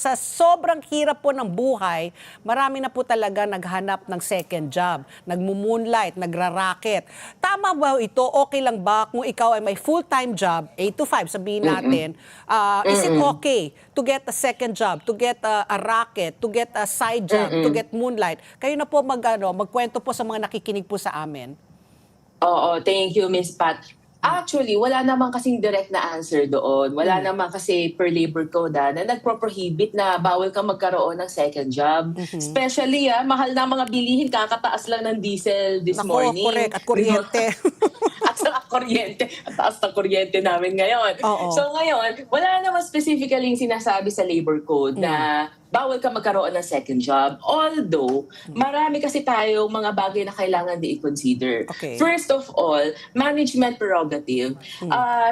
sa sobrang hirap po ng buhay, marami na po talaga naghanap ng second job, nagmo-moonlight, nagra-racket. Tama ba ito? Okay lang ba kung ikaw ay may full-time job, 8 to 5 sabihin natin, is it okay to get a second job, to get a racket, to get a side job, to get moonlight? Kayo na po magkwento po sa mga nakikinig po sa amin. Oo, thank you, Miss Pat. Actually, wala naman kasing direct na answer doon. Wala naman kasi per labor code na nagpo-prohibit na bawal kang magkaroon ng second job. Especially, mahal na mga bilihin, kakataas lang ng diesel this Nako, morning. correct. At kuryente. At saka kuryente. At taas na kuryente namin ngayon. Oo. So ngayon, wala naman specifically sinasabi sa labor code na bawal ka magkaroon ng second job. Although, marami kasi tayong mga bagay na kailangan i-consider. Okay. First of all, management prerogative.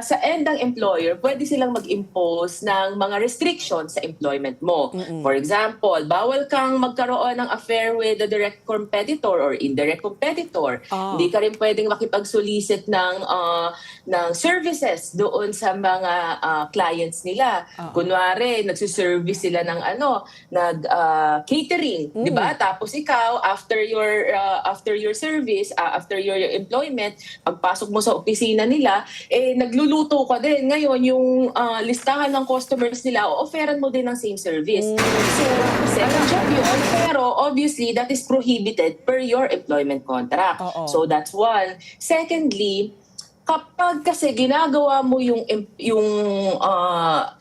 Sa end ng employer, pwede silang mag-impose ng mga restrictions sa employment mo. For example, bawal kang magkaroon ng affair with a direct competitor or indirect competitor. Hindi ka rin pwedeng makipag-solicit ng services doon sa mga clients nila. Kunwari, nagsiservice sila ng catering, 'di ba? Tapos ikaw after your service, after your employment, pagpasok mo sa opisina nila, nagluluto ka din. Ngayon yung listahan ng customers nila, offeran mo din ng same service. So, second job yun, pero obviously that is prohibited per your employment contract. So that's one. Secondly, kapag kasi ginagawa mo yung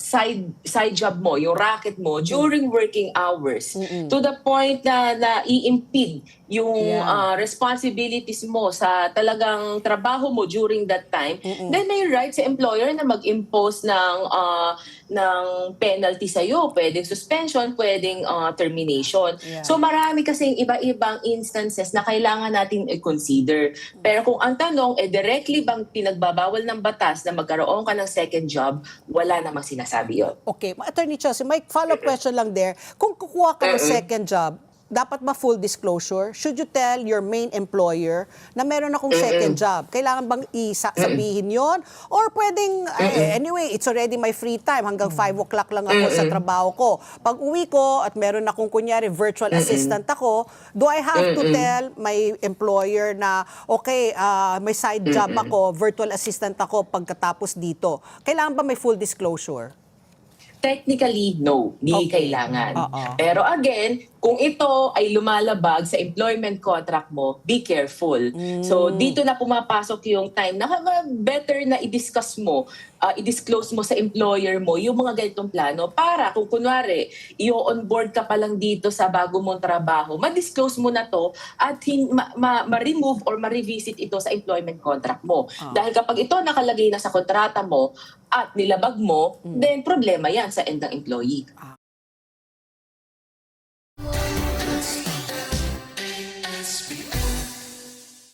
side job mo, yung racket mo during working hours to the point na i-impede yung responsibilities mo sa talagang trabaho mo during that time, then may right sa employer na mag-impose ng penalty sa'yo. Pwedeng suspension, pwedeng termination. So marami kasing iba-ibang instances na kailangan natin i-consider. Pero kung ang tanong, directly bang pinagbabawal ng batas na magkaroon ka ng second job, wala namang sinasabi yun. Okay. Attorney Chelsea, may follow-up question lang there. Kung kukuha ka ng second job, dapat ba full disclosure? Should you tell your main employer na meron akong second job? Kailangan bang sabihin yon? Or pwedeng, anyway, it's already my free time. Hanggang 5 o'clock lang ako sa trabaho ko. Pag uwi ko at meron akong kunyari virtual assistant ako, do I have to tell my employer na, okay, may side job ako, virtual assistant ako pagkatapos dito? Kailangan ba may full disclosure? Technically, no. Di kailangan. Pero again, kung ito ay lumalabag sa employment contract mo, be careful. So, dito na pumapasok yung time na better na i-discuss mo, i-disclose mo sa employer mo yung mga ganitong plano para kung kunwari, i-onboard ka pa lang dito sa bago mong trabaho, ma-disclose mo na to at ma-remove or ma-revisit ito sa employment contract mo. Dahil kapag ito nakalagay na sa kontrata mo at nilabag mo, then problema yan sa end ng employee.